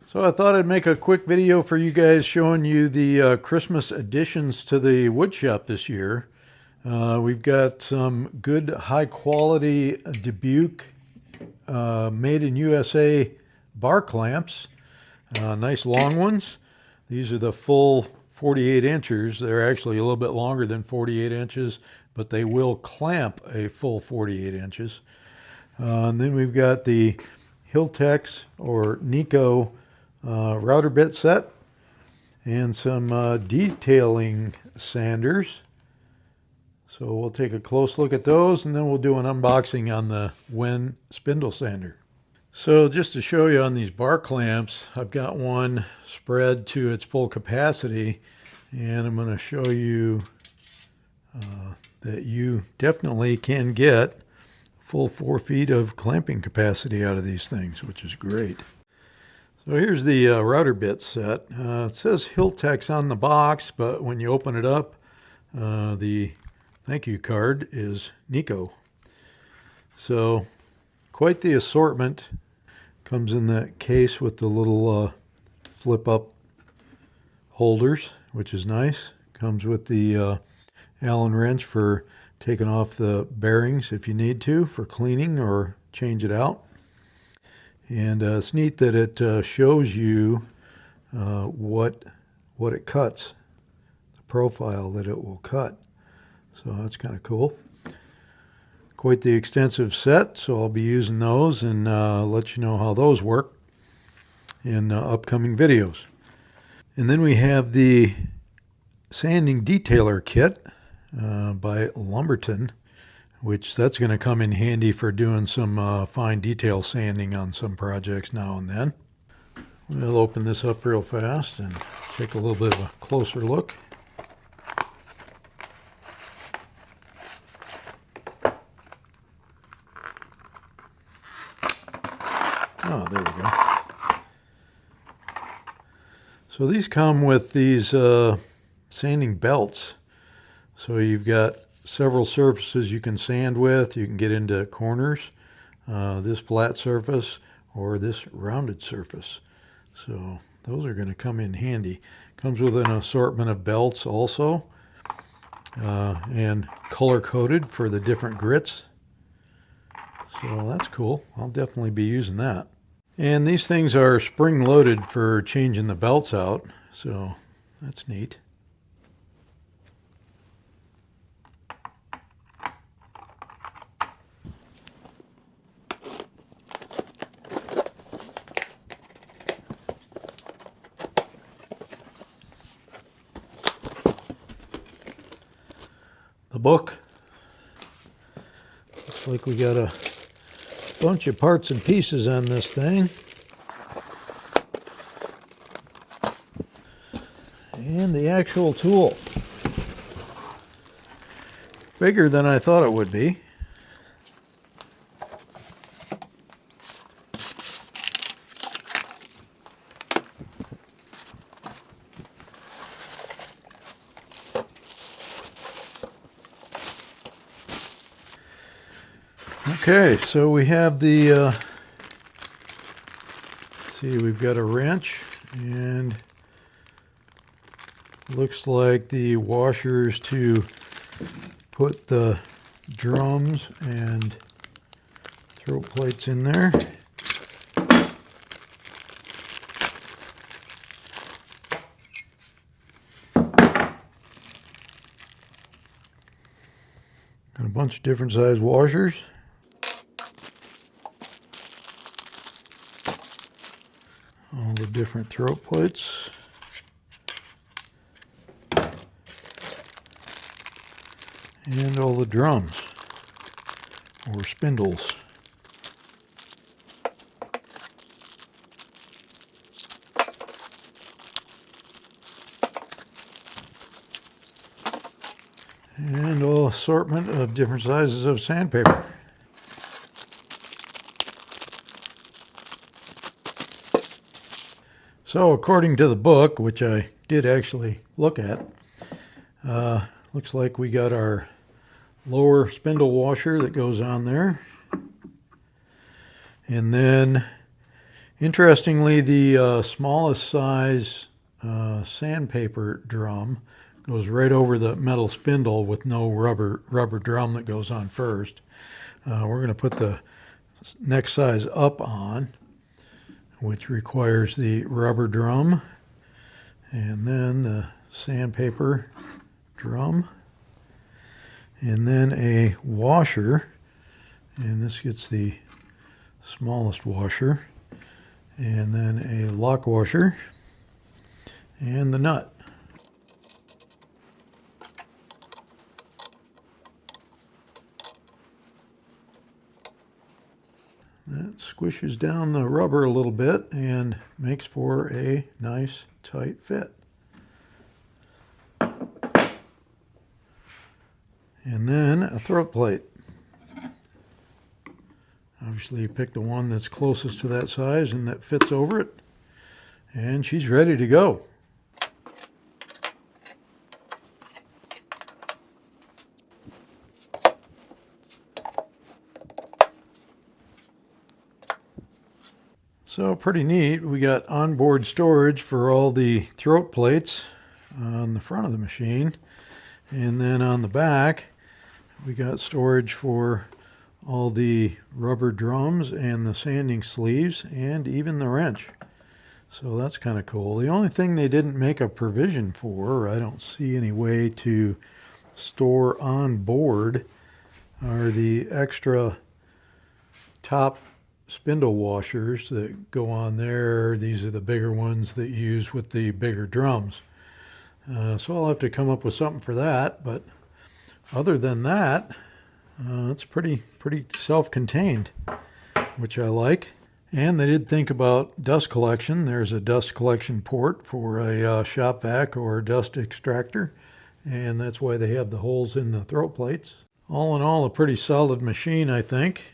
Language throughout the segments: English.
So I thought I'd make a quick video for you guys showing you the Christmas additions to the woodshop this year. We've got some good high quality Dubuque made in USA bar clamps, nice long ones. These are the full 48 inches. They're actually a little bit longer than 48 inches, but they will clamp a full 48 inches. And then we've got the Hiltex or Nico router bit set and some detailing sanders. So we'll take a close look at those and then we'll do an unboxing on the Wen spindle sander. So just to show you on these bar clamps, I've got one spread to its full capacity, and I'm going to show you that you definitely can get full 4 feet of clamping capacity out of these things, which is great. So here's the router bit set. It says Hiltex on the box, but when you open it up, the thank you card is Nico. So quite the assortment. Comes in that case with the little flip up holders, which is nice. Comes with the Allen wrench for taking off the bearings if you need to for cleaning or change it out. And it's neat that it shows you what it cuts, the profile that it will cut. So that's kind of cool. Quite the extensive set, so I'll be using those and let you know how those work in upcoming videos. And then we have the sanding detailer kit by Lumberton, which that's going to come in handy for doing some fine detail sanding on some projects now and then. We'll open this up real fast and take a little bit of a closer look. Oh, there we go. So these come with these sanding belts. So you've got several surfaces you can sand with. You can get into corners, this flat surface or this rounded surface. So those are going to come in handy. Comes with an assortment of belts also, and color coded for the different grits. So that's cool. I'll definitely be using that. And these things are spring loaded for changing the belts out. So that's neat. The book. Looks like we got a bunch of parts and pieces on this thing. And the actual tool. Bigger than I thought it would be. Okay, so we have the, let's see, we've got a wrench and looks like the washers to put the drums and throat plates in there. Got a bunch of different size washers. All the different throat plates. And all the drums or spindles. And all assortment of different sizes of sandpaper. So according to the book, which I did actually look at, looks like we got our lower spindle washer that goes on there. And then Interestingly, the smallest size sandpaper drum goes right over the metal spindle with no rubber drum that goes on first. We're going to put the next size up on, which requires the rubber drum, and then the sandpaper drum, and then a washer, and this gets the smallest washer, and then a lock washer, and the nut. That squishes down the rubber a little bit and makes for a nice tight fit. And then a throat plate. Obviously you pick the one that's closest to that size and that fits over it. And she's ready to go. So pretty neat. We got onboard storage for all the throat plates on the front of the machine. And then on the back, we got storage for all the rubber drums and the sanding sleeves and even the wrench. So that's kind of cool. The only thing they didn't make a provision for, I don't see any way to store on board, are the extra top spindle washers that go on there. These are the bigger ones that you use with the bigger drums. So I'll have to come up with something for that, but other than that, it's pretty self-contained, which I like. And they did think about dust collection. There's a dust collection port for a shop vac or dust extractor, and that's why they have the holes in the throat plates. All in all, a pretty solid machine, I think.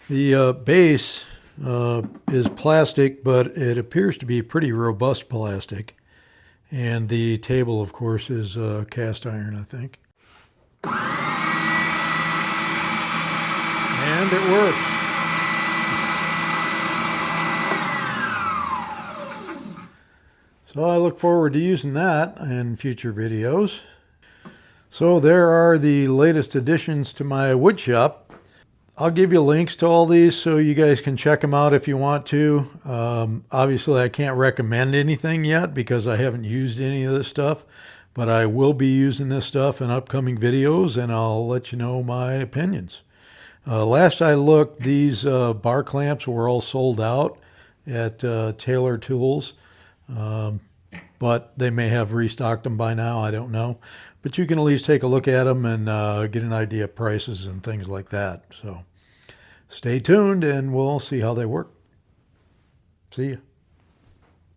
The base is plastic, but it appears to be pretty robust plastic. And the table, of course, is cast iron, I think. And it works. So I look forward to using that in future videos. So there are the latest additions to my wood shop. I'll give you links to all these so you guys can check them out if you want to. Obviously, I can't recommend anything yet because I haven't used any of this stuff, but I will be using this stuff in upcoming videos, and I'll let you know my opinions. Last I looked, these bar clamps were all sold out at Taylor Tools, but they may have restocked them by now. I don't know. But you can at least take a look at them and get an idea of prices and things like that. So stay tuned and we'll see how they work. See ya.